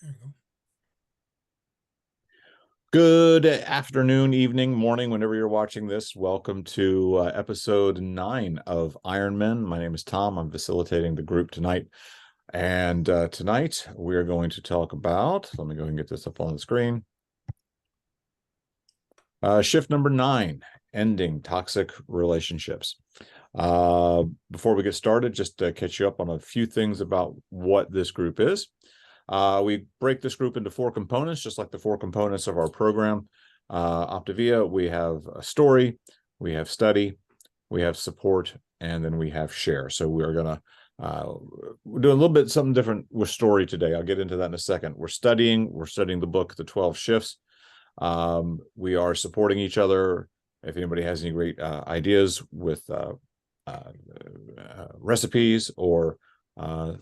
There you go. Good afternoon, evening, morning, whenever you're watching this. Welcome to episode 9 of IronMen. My name is Tom. I'm facilitating the group tonight. And tonight we're going to talk about, let me go and get this up on the screen. Shift number 9, ending toxic relationships. Before we get started, just to catch you up on a few things about what this group is. We break this group into 4 components, just like the 4 components of our program. Optavia, we have a story, we have study, we have support, and then we have share. So we're going to we're doing a little bit something different with story today. I'll get into that in a second. We're studying the book, The 12 Shifts. We are supporting each other. If anybody has any great ideas with recipes or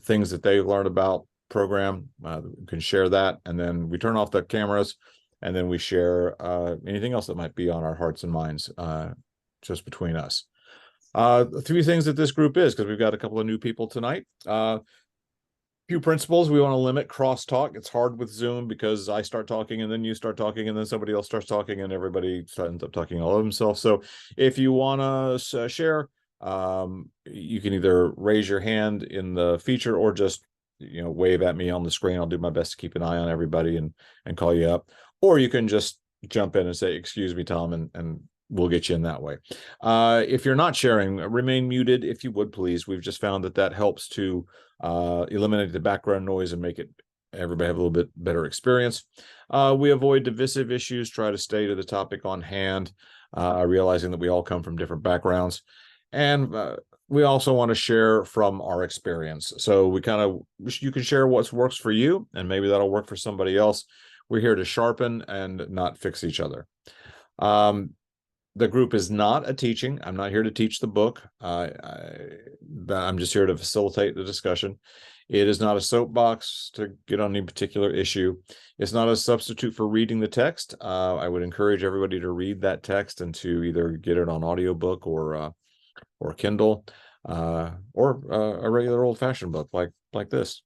things that they've learned about program, we can share that, and then we turn off the cameras, and then we share anything else that might be on our hearts and minds, just between us. A few things that this group is, because we've got a couple of new people tonight. Few principles. We want to limit crosstalk. It's hard with Zoom because I start talking and then you start talking and then somebody else starts talking and everybody ends up talking all of themselves. So if you want to share, you can either raise your hand in the feature or just wave at me on the screen. I'll do my best to keep an eye on everybody and call you up, or you can just jump in and say, "Excuse me, Tom," and we'll get you in that way. If you're not sharing, remain muted if you would, please. We've just found that helps to eliminate the background noise and make everybody have a little bit better experience. We avoid divisive issues, try to stay to the topic on hand, realizing that we all come from different backgrounds. And we also want to share from our experience. So you can share what works for you, and maybe that'll work for somebody else. We're here to sharpen and not fix each other. The group is not a teaching. I'm not here to teach the book. I'm just here to facilitate the discussion. It is not a soapbox to get on any particular issue. It's not a substitute for reading the text. I would encourage everybody to read that text and to either get it on audiobook or Kindle, or a regular old-fashioned book like this.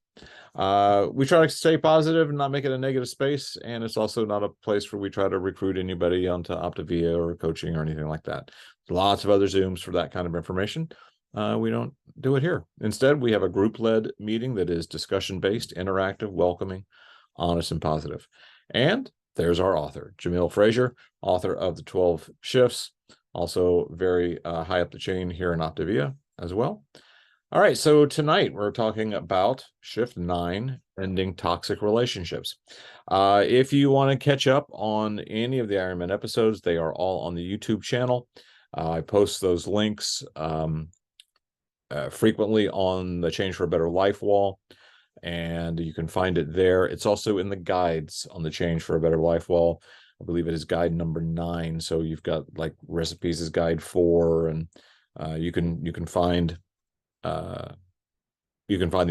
We try to stay positive and not make it a negative space, and it's also not a place where we try to recruit anybody onto Optavia or coaching or anything like that. Lots of other Zooms for that kind of information. We don't do it here. Instead, we have a group-led meeting that is discussion-based, interactive, welcoming, honest, and positive. And there's our author, Jamil Frazier, author of The 12 Shifts, also very high up the chain here in Optavia as well. All right, so tonight we're talking about Shift 9, ending toxic relationships. If you want to catch up on any of the IronMen episodes, they are all on the YouTube channel. I post those links frequently on the Change for a Better Life wall, and you can find it there. It's also in the guides on the Change for a Better Life wall. I believe it is guide number 9. So you've got like recipes is guide 4, and you can find the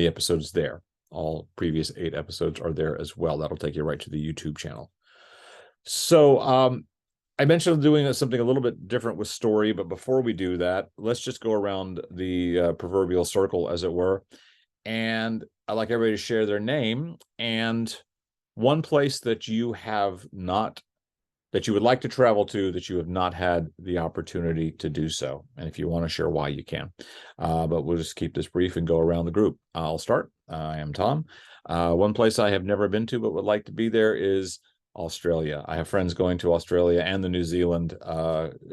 episodes there. All previous 8 episodes are there as well. That'll take you right to the YouTube channel. So I mentioned doing something a little bit different with story, but before we do that, let's just go around the proverbial circle, as it were. And I'd like everybody to share their name and one place that you would like to travel to that you have not had the opportunity to do so. And if you want to share why, you can. But we'll just keep this brief and go around the group. I'll start. I am Tom. One place I have never been to but would like to be there is Australia. I have friends going to Australia and the New Zealand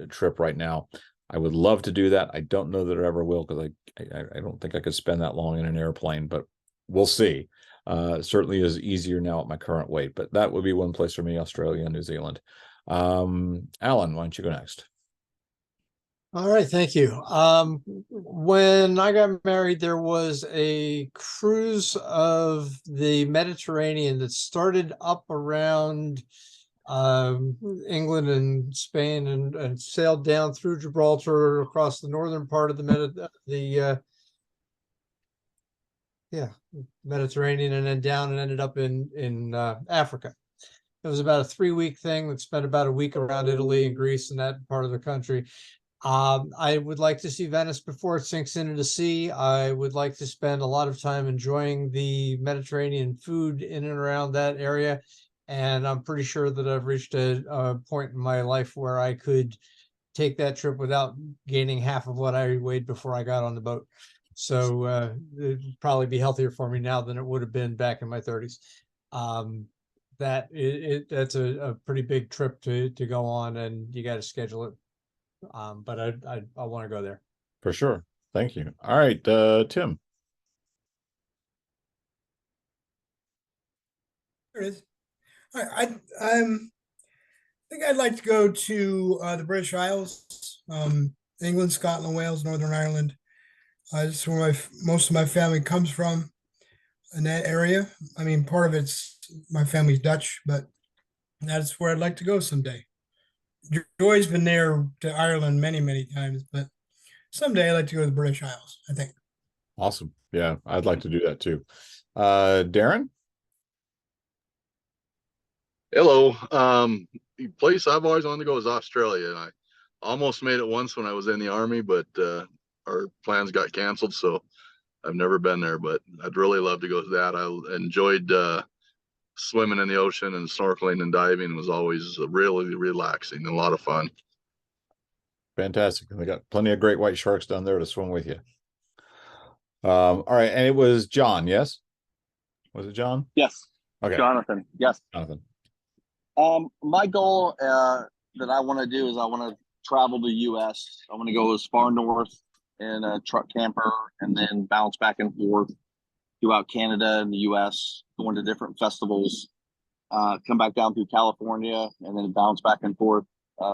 trip right now. I would love to do that. I don't know that I ever will, because I don't think I could spend that long in an airplane, but we'll see. It certainly is easier now at my current weight, but that would be one place for me, Australia and New Zealand. Alan, why don't you go next? All right, thank you. When I got married, there was a cruise of the Mediterranean that started up around England and Spain and sailed down through Gibraltar across the northern part of the Mediterranean, and then down and ended up in Africa. It was about a 3-week thing that spent about a week around Italy and Greece and that part of the country. I would like to see Venice before it sinks into the sea. I would like to spend a lot of time enjoying the Mediterranean food in and around that area. And I'm pretty sure that I've reached a point in my life where I could take that trip without gaining half of what I weighed before I got on the boat. So it'd probably be healthier for me now than it would have been back in my 30s. Um, that's a pretty big trip to go on, and you got to schedule it. But I want to go there. For sure. Thank you. All right, Tim. There it is. I think I'd like to go to the British Isles, England, Scotland, Wales, Northern Ireland. That's where most of my family comes from in that area. I mean, part of it's my family's Dutch, but that's where I'd like to go someday. Joy's been there to Ireland many, many times, but someday I'd like to go to the British Isles, I think. Awesome. Yeah, I'd like to do that too. Darren? Hello. The place I've always wanted to go is Australia. And I almost made it once when I was in the Army, but our plans got canceled. So I've never been there, but I'd really love to go to that. I enjoyed swimming in the ocean and snorkeling and diving. It was always really relaxing and a lot of fun. Fantastic. And they got plenty of great white sharks down there to swim with you. All right. And it was John, yes? Was it John? Yes. Okay. Jonathan. Yes. Jonathan. My goal that I want to do is I want to travel the U.S. I want to go as far north in a truck camper and then bounce back and forth throughout Canada and the U.S., going to different festivals, come back down through California and then bounce back and forth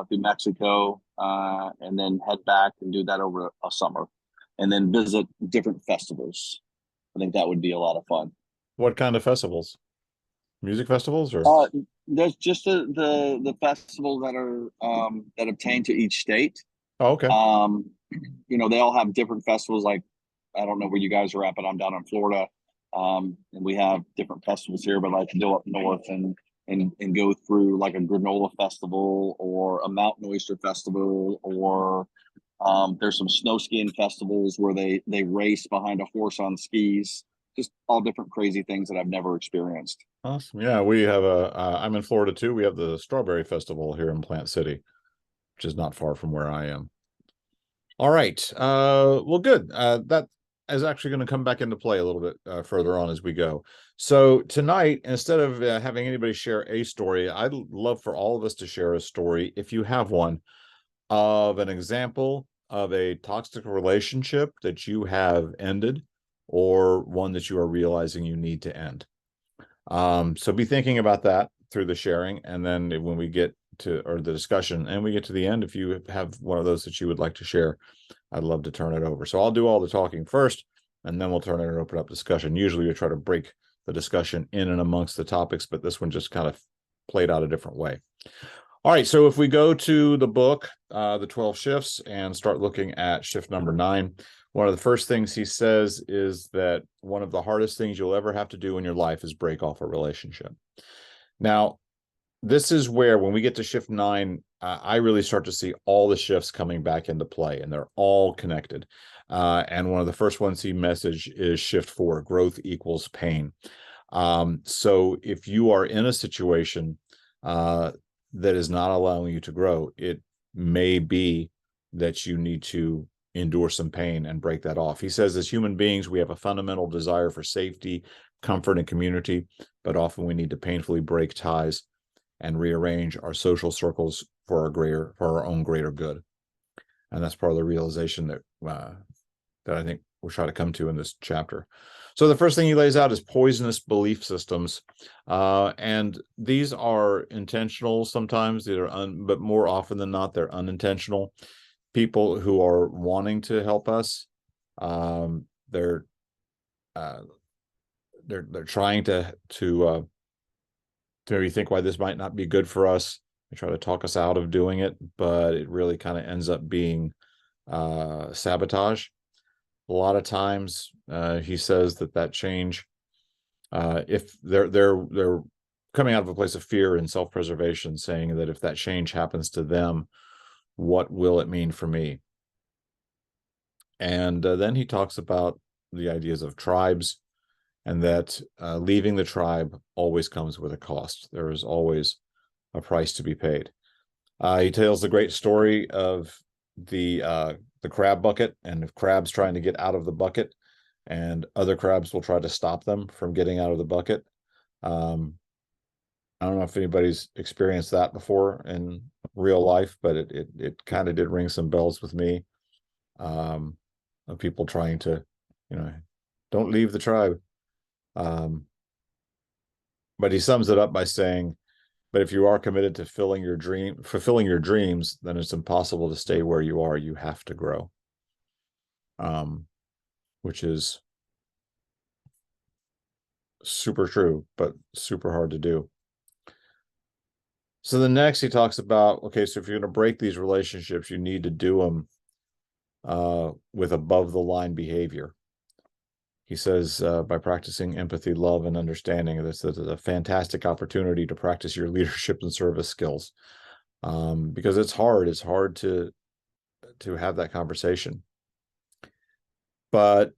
through Mexico, and then head back and do that over a summer and then visit different festivals. I think that would be a lot of fun. What kind of festivals? Music festivals or? There's just the festivals that are that obtain to each state. Oh, okay. They all have different festivals. Like, I don't know where you guys are at, but I'm down in Florida, and we have different festivals here. But I like to go up north and go through like a granola festival or a mountain oyster festival, or there's some snow skiing festivals where they race behind a horse on skis. Just all different crazy things that I've never experienced. Awesome. Yeah, we have I'm in Florida too. We have the Strawberry Festival here in Plant City, which is not far from where I am. All right. Well, good. That is actually going to come back into play a little bit further on as we go. So tonight, instead of having anybody share a story, I'd love for all of us to share a story, if you have one, of an example of a toxic relationship that you have ended or one that you are realizing you need to end. So be thinking about that through the sharing. And then when we get to, or the discussion, and we get to the end, if you have one of those that you would like to share, I'd love to turn it over. So I'll do all the talking first, and then we'll turn it and open up discussion. Usually we try to break the discussion in and amongst the topics, but this one just kind of played out a different way. All right, so if we go to the book, The 12 Shifts, and start looking at shift number 9, one of the first things he says is that one of the hardest things you'll ever have to do in your life is break off a relationship. Now, this is where, when we get to shift 9, I really start to see all the shifts coming back into play, and they're all connected. And one of the first ones he messaged is shift 4, growth equals pain. So if you are in a situation that is not allowing you to grow, it may be that you need to endure some pain and break that off. He says, as human beings, we have a fundamental desire for safety, comfort, and community, but often we need to painfully break ties and rearrange our social circles for our own greater good. And that's part of the realization that I think we'll try to come to in this chapter. So the first thing he lays out is poisonous belief systems. And these are intentional sometimes, but more often than not, they're unintentional. People who are wanting to help us, they're trying to maybe think why this might not be good for us. They try to talk us out of doing it, but it really kind of ends up being sabotage. A lot of times, he says that change, if they're coming out of a place of fear and self-preservation, saying that if that change happens to them, what will it mean for me? And then he talks about the ideas of tribes, and that leaving the tribe always comes with a cost. There is always a price to be paid. He tells the great story of the crab bucket, and if crabs trying to get out of the bucket, and other crabs will try to stop them from getting out of the bucket. I don't know if anybody's experienced that before in real life, but it kind of did ring some bells with me. Of people trying to, don't leave the tribe. But he sums it up by saying, but if you are committed to fulfilling your dreams, then it's impossible to stay where you are. You have to grow. Which is super true, but super hard to do. So the next he talks about, okay, so if you're going to break these relationships, you need to do them with above the line behavior. He says, by practicing empathy, love, and understanding, this is a fantastic opportunity to practice your leadership and service skills. Because it's hard. It's hard to have that conversation. But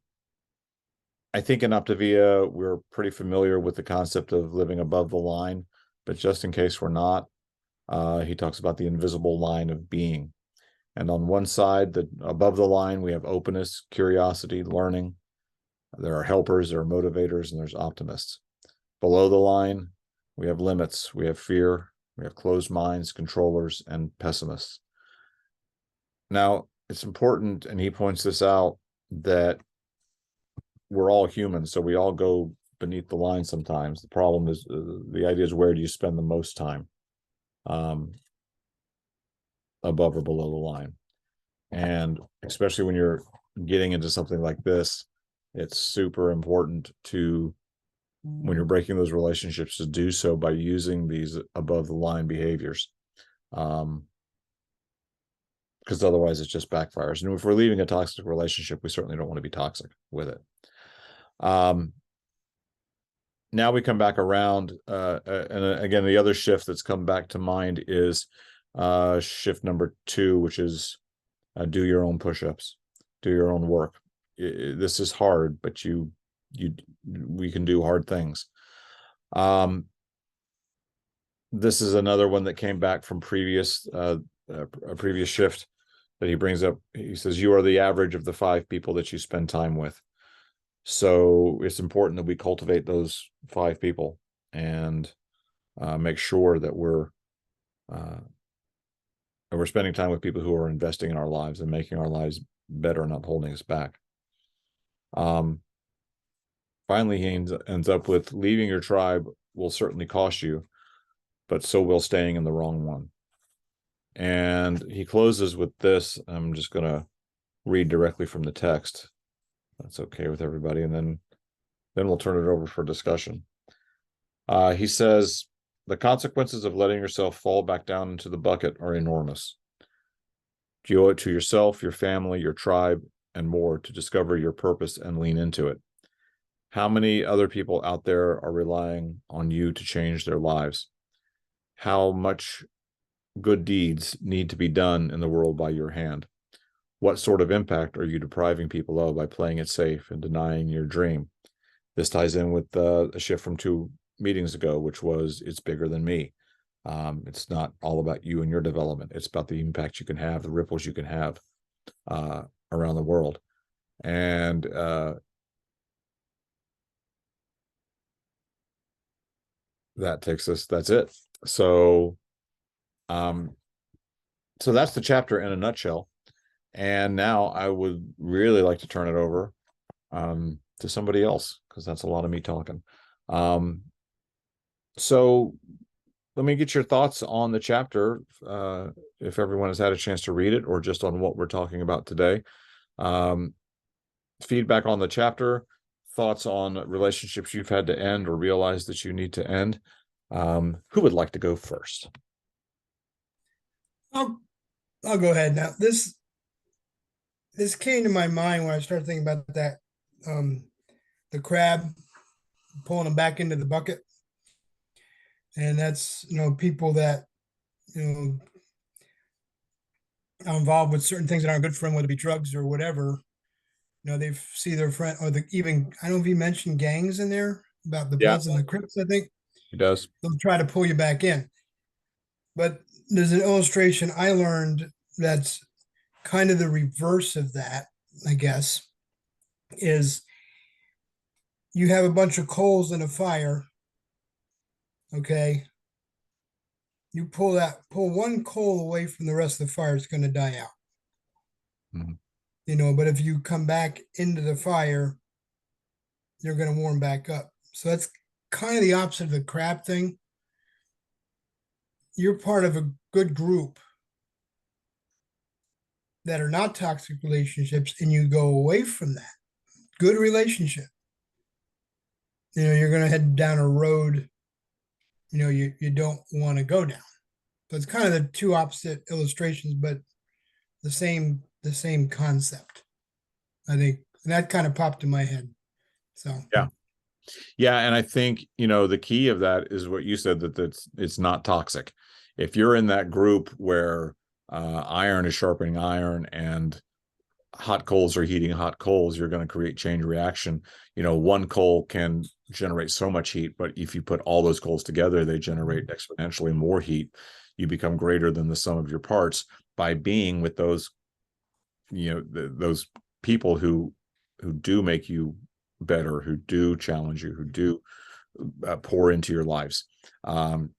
I think in Optavia, we're pretty familiar with the concept of living above the line. But just in case we're not, he talks about the invisible line of being. And on one side, above the line, we have openness, curiosity, learning. There are helpers, there are motivators, and there's optimists. Below the line, we have limits, we have fear, we have closed minds, controllers, and pessimists. Now, it's important, and he points this out, that we're all human, so we all go beneath the line sometimes. The problem is, the idea is, where do you spend the most time? Above or below the line. And especially when you're getting into something like this, it's super important to, when you're breaking those relationships, to do so by using these above the line behaviors. Because otherwise it just backfires. And if we're leaving a toxic relationship, we certainly don't want to be toxic with it. Now we come back around, and again, the other shift that's come back to mind is shift number 2, which is do your own push-ups, do your own work. This is hard, but we can do hard things. This is another one that came back from a previous shift that he brings up. He says, you are the average of the 5 people that you spend time with. So it's important that we cultivate those 5 people and make sure that we're spending time with people who are investing in our lives and making our lives better and not holding us back. Finally, he ends up with, leaving your tribe will certainly cost you, but so will staying in the wrong one. And he closes with this. I'm just going to read directly from the text. That's okay with everybody. And then we'll turn it over for discussion. He says, the consequences of letting yourself fall back down into the bucket are enormous. You owe it to yourself, your family, your tribe, and more to discover your purpose and lean into it. How many other people out there are relying on you to change their lives? How much good deeds need to be done in the world by your hand? What sort of impact are you depriving people of by playing it safe and denying your dream? This ties in with a shift from 2 meetings ago, which was, it's bigger than me. It's not all about you and your development. It's about the impact you can have, the ripples you can have around the world. And that takes us, that's it. So that's the chapter in a nutshell. And now I would really like to turn it over to somebody else, because that's a lot of me talking. So let me get your thoughts on the chapter, if everyone has had a chance to read it, or just on what we're talking about today. Feedback on the chapter, thoughts on relationships you've had to end or realize that you need to end. Who would like to go first? I'll go ahead now. This came to my mind when I started thinking about that, the crab, pulling them back into the bucket. And that's, people that, are involved with certain things that aren't good for them, whether it be drugs or whatever, they see their friend, or even, I don't know if you mentioned gangs in there about the Yeah, Bloods and the Crips, I think. he does. They'll try to pull you back in. But there's an illustration I learned that's kind of the reverse of that, I guess, is you have a bunch of coals in a fire. Okay. You pull one coal away from the rest of the fire, it's going to die out. Mhm. But if you come back into the fire, you're going to warm back up. So that's kind of the opposite of the crab thing. You're part of a good group that are not toxic relationships, and you go away from that good relationship. You're going to head down a road, you don't want to go down. So it's kind of the two opposite illustrations, but the same concept, I think. And that kind of popped in my head. So Yeah, and I think, the key of that is what you said, that it's not toxic. If you're in that group where iron is sharpening iron and hot coals are heating hot coals, you're going to create chain reaction. One coal can generate so much heat, but if you put all those coals together, they generate exponentially more heat. You become greater than the sum of your parts by being with those, those people who do make you better, who do challenge you, who do pour into your lives.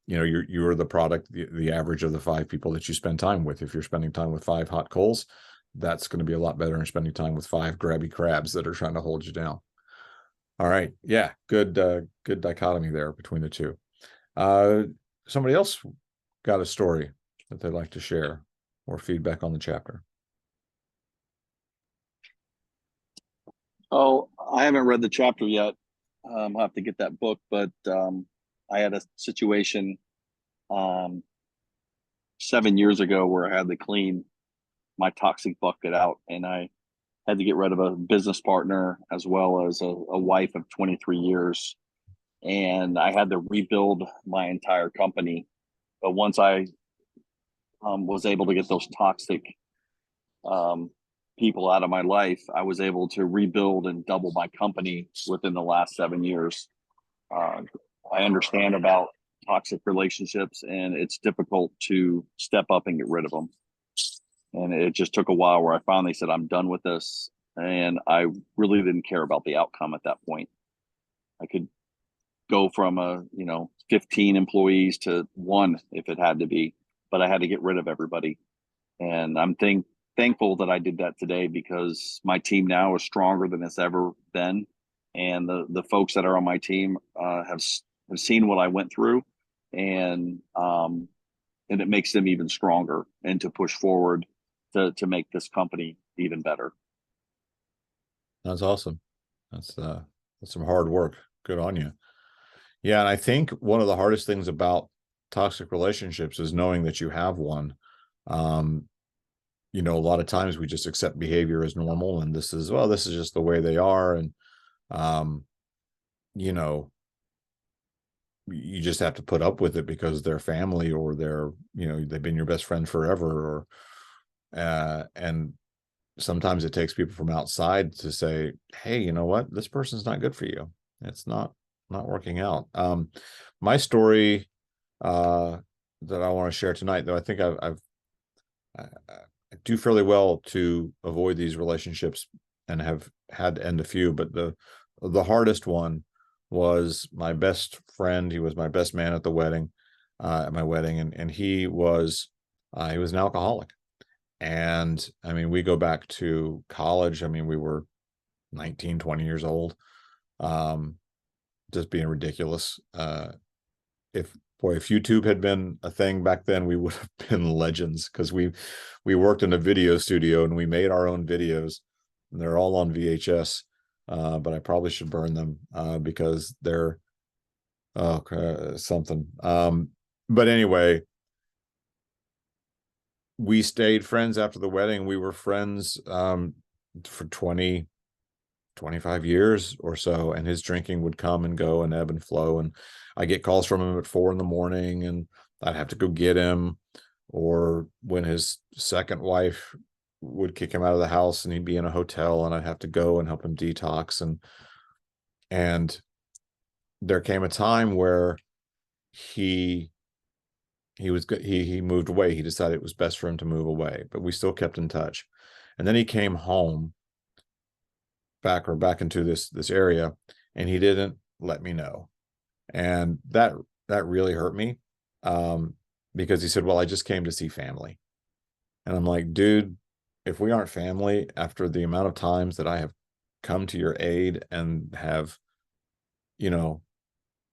You're the product, the average of the 5 people that you spend time with. If you're spending time with 5 hot coals, that's going to be a lot better than spending time with 5 grabby crabs that are trying to hold you down. All right. Yeah. Good dichotomy there between the two. Somebody else got a story that they'd like to share or feedback on the chapter. Oh, I haven't read the chapter yet. I'll have to get that book, but I had a situation 7 years ago where I had to clean my toxic bucket out, and I had to get rid of a business partner as well as a wife of 23 years. And I had to rebuild my entire company. But once I was able to get those toxic people out of my life, I was able to rebuild and double my company within the last 7 years. I understand about toxic relationships, and it's difficult to step up and get rid of them. And it just took a while where I finally said, I'm done with this. And I really didn't care about the outcome at that point. I could go from 15 employees to 1 if it had to be, but I had to get rid of everybody. And I'm thankful that I did that today, because my team now is stronger than it's ever been. And the folks that are on my team have seen what I went through, and it makes them even stronger and to push forward to make this company even better. That's awesome. That's some hard work. Good on you. Yeah, and I think one of the hardest things about toxic relationships is knowing that you have one. A lot of times we just accept behavior as normal, and this is just the way they are. And, you just have to put up with it because they're family, or they've been your best friend forever, and sometimes it takes people from outside to say, hey, you know what, this person's not good for you. It's not working out. My story that I want to share tonight, though, I think I do fairly well to avoid these relationships and have had to end a few, but the hardest one was my best friend. He was my best man at the wedding, at my wedding, and he was an alcoholic. And I mean, we go back to college. I mean, we were 19, 20 years old, just being ridiculous. If YouTube had been a thing back then, we would have been legends, because we worked in a video studio and we made our own videos, and they're all on VHS. But I probably should burn them because they're something. But anyway, we stayed friends after the wedding. We were friends for 20, 25 years or so, and his drinking would come and go and ebb and flow. And I get calls from him at 4 a.m, and I'd have to go get him, or when his second wife would kick him out of the house and he'd be in a hotel and I'd have to go and help him detox. And there came a time where he moved away. He decided it was best for him to move away, but we still kept in touch. And then he came home back into this area, and he didn't let me know. And that really hurt me, because he said, well, I just came to see family. And I'm like, dude, if we aren't family, after the amount of times that I have come to your aid and have,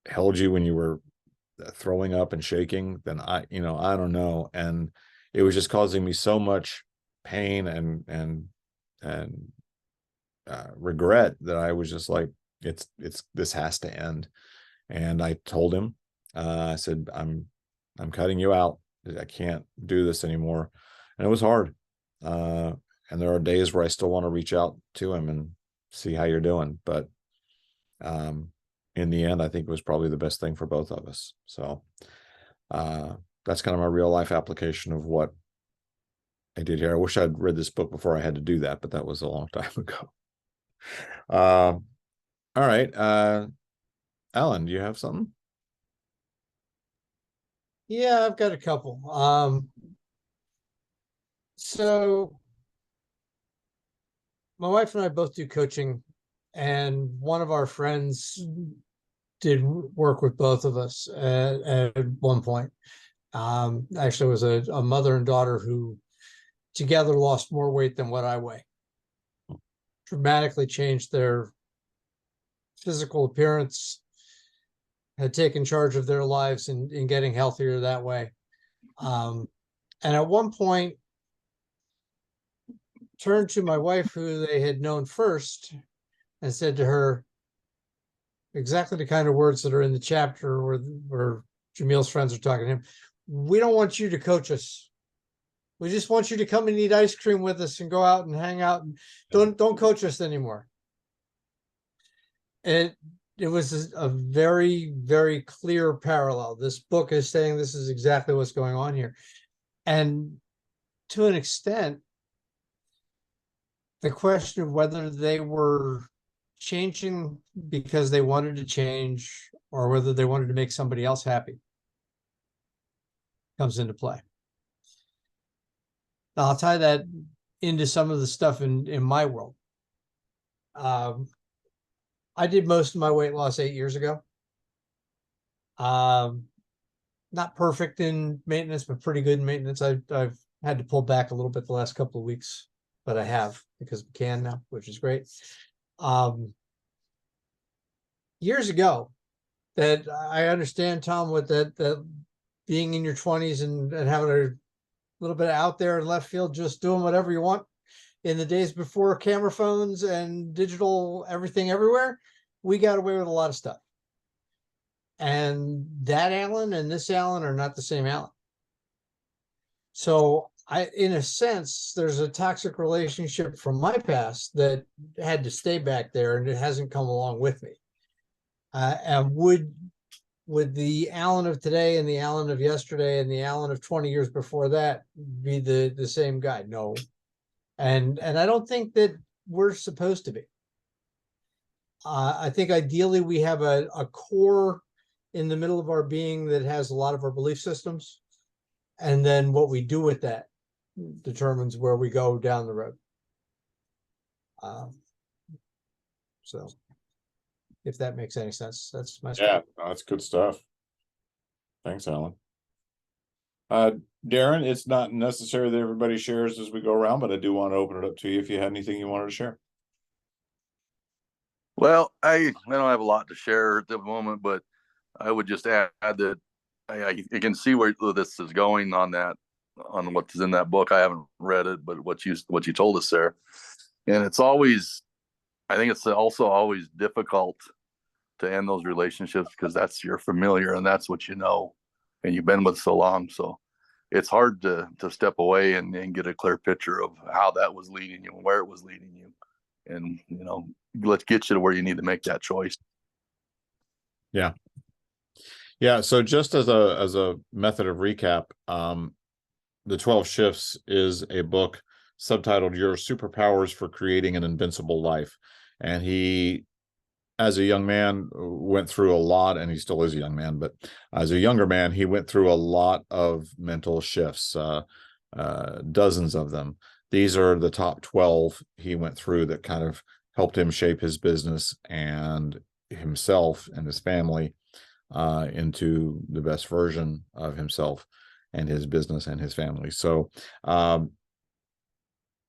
held you when you were throwing up and shaking, then I don't know. And it was just causing me so much pain and regret that I was just like, this has to end. And I told him, I said, I'm cutting you out. I can't do this anymore. And it was hard. And there are days where I still want to reach out to him and see how you're doing. But in the end, I think it was probably the best thing for both of us. So that's kind of my real life application of what I did here. I wish I'd read this book before I had to do that, but that was a long time ago. All right. Alan, do you have something? Yeah, I've got a couple. So my wife and I both do coaching, and one of our friends did work with both of us at one point. Actually, it was a mother and daughter who together lost more weight than what I weigh. Dramatically changed their physical appearance, had taken charge of their lives in getting healthier that way. And at one point, turned to my wife, who they had known first, and said to her exactly the kind of words that are in the chapter where Jamil's friends are talking to him. We don't want you to coach us. We just want you to come and eat ice cream with us and go out and hang out. And don't coach us anymore. It was a very, very clear parallel. This book is saying this is exactly what's going on here. And to an extent, the question of whether they were changing because they wanted to change or whether they wanted to make somebody else happy comes into play. Now, I'll tie that into some of the stuff in my world. I did most of my weight loss 8 years ago. Not perfect in maintenance, but pretty good in maintenance. I've had to pull back a little bit the last couple of weeks, but I have because we can now, which is great. Years ago, that I understand, Tom, with that being in your 20s and having a little bit out there in left field, just doing whatever you want. In the days before camera phones and digital everything everywhere, we got away with a lot of stuff. And that Alan and this Alan are not the same Alan. So in a sense, there's a toxic relationship from my past that had to stay back there, and it hasn't come along with me. And would the Alan of today and the Alan of yesterday and the Alan of 20 years before that be the same guy? No. And I don't think that we're supposed to be. I think ideally we have a core in the middle of our being that has a lot of our belief systems. And then what we do with that determines where we go down the road. So if that makes any sense, that's my story. Yeah, that's good stuff. Thanks, Alan. Darren, it's not necessary that everybody shares as we go around, but I do want to open it up to you if you had anything you wanted to share. Well, I don't have a lot to share at the moment, but I would just add that I can see where this is going on what's in that book. I haven't read it, but what you told us there, and I think it's also always difficult to end those relationships because that's your familiar and that's what you know, and you've been with so long. So it's hard to step away and get a clear picture of how that was leading you and where it was leading you, and let's get you to where you need to make that choice. Yeah. So just as a method of recap, The 12 Shifts is a book subtitled Your Superpowers for Creating an Invincible Life. And he, as a young man, went through a lot, and he still is a young man, but as a younger man, he went through a lot of mental shifts, dozens of them. These are the top 12 he went through that kind of helped him shape his business and himself and his family into the best version of himself and his business and his family. So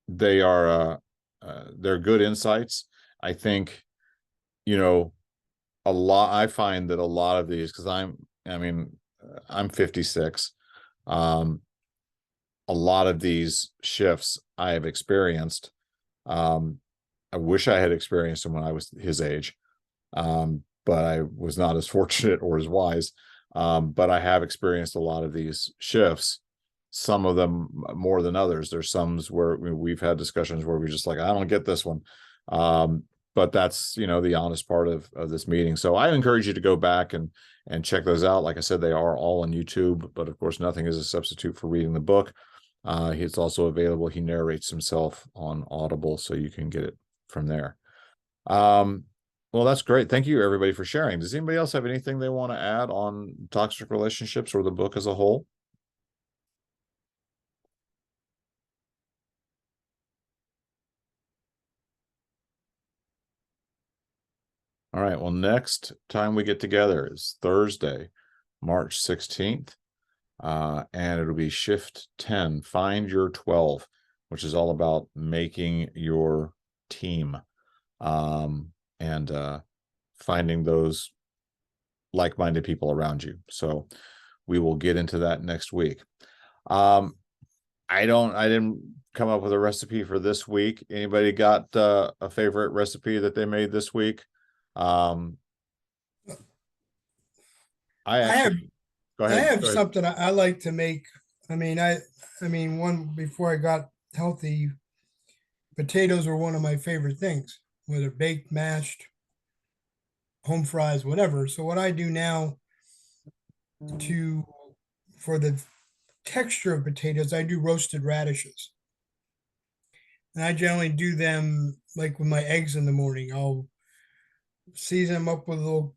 they are they're good insights. I think, you know, I find that a lot of these, because I'm 56. A lot of these shifts I have experienced. I wish I had experienced them when I was his age. But I was not as fortunate or as wise. But I have experienced a lot of these shifts, some of them more than others. There's some where we've had discussions where we're just like, I don't get this one. But that's, the honest part of this meeting. So I encourage you to go back and check those out. Like I said, they are all on YouTube, but of course, nothing is a substitute for reading the book. It's also available. He narrates himself on Audible, so you can get it from there. Well, that's great. Thank you, everybody, for sharing. Does anybody else have anything they want to add on toxic relationships or the book as a whole? All right. Well, next time we get together is Thursday, March 16th. And it'll be shift 10, find your 12, which is all about making your team, and finding those like-minded people around you. So we will get into that next week. I didn't come up with a recipe for this week. Anybody got a favorite recipe that they made this week? I have something I like to make. One before I got healthy, potatoes were one of my favorite things, whether baked, mashed, home fries, whatever. So what I do now for the texture of potatoes, I do roasted radishes. And I generally do them like with my eggs in the morning. I'll season them up with a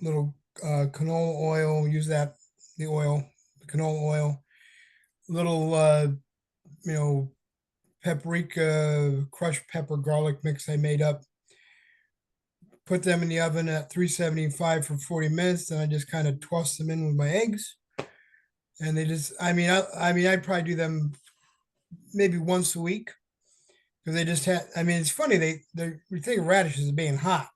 little canola oil, use the canola oil, little paprika, crushed pepper, garlic mix I made up. Put them in the oven at 375 for 40 minutes. Then I just kind of toss them in with my eggs. And they just, I'd probably do them maybe once a week, because they just it's funny. We think of radishes as being hot,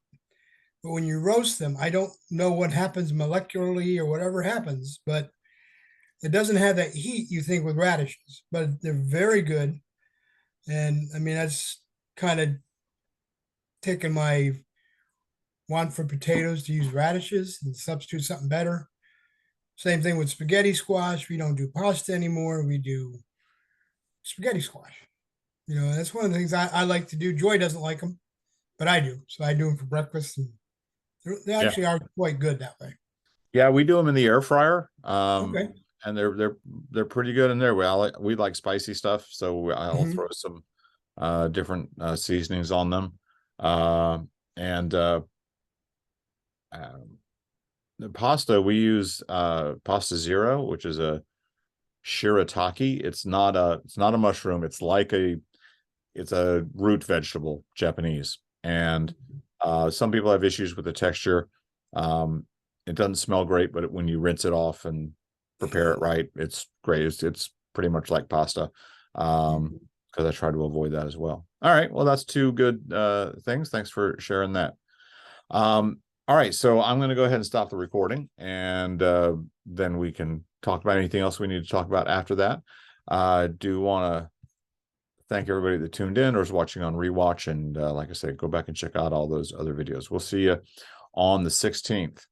but when you roast them, I don't know what happens molecularly or whatever happens, but it doesn't have that heat you think with radishes, but they're very good. And that's kind of taken my want for potatoes to use radishes and substitute something better. Same thing with spaghetti squash. We don't do pasta anymore. We do spaghetti squash. That's one of the things I like to do. Joy doesn't like them, but I do. So I do them for breakfast, and they actually are quite good that way. Yeah, we do them in the air fryer. Okay. And they're pretty good in there. We like spicy stuff, so I'll throw some different seasonings on them. The pasta, we use pasta zero, which is a shirataki. It's not a mushroom. It's a root vegetable, Japanese. And some people have issues with the texture. It doesn't smell great, but when you rinse it off and prepare it right, it's great. It's pretty much like pasta, because I try to avoid that as well. All right, well, that's two good things. Thanks for sharing that. All right, so I'm going to go ahead and stop the recording, and then we can talk about anything else we need to talk about after that. I do want to thank everybody that tuned in or is watching on rewatch, and like I said, go back and check out all those other videos. We'll see you on the 16th.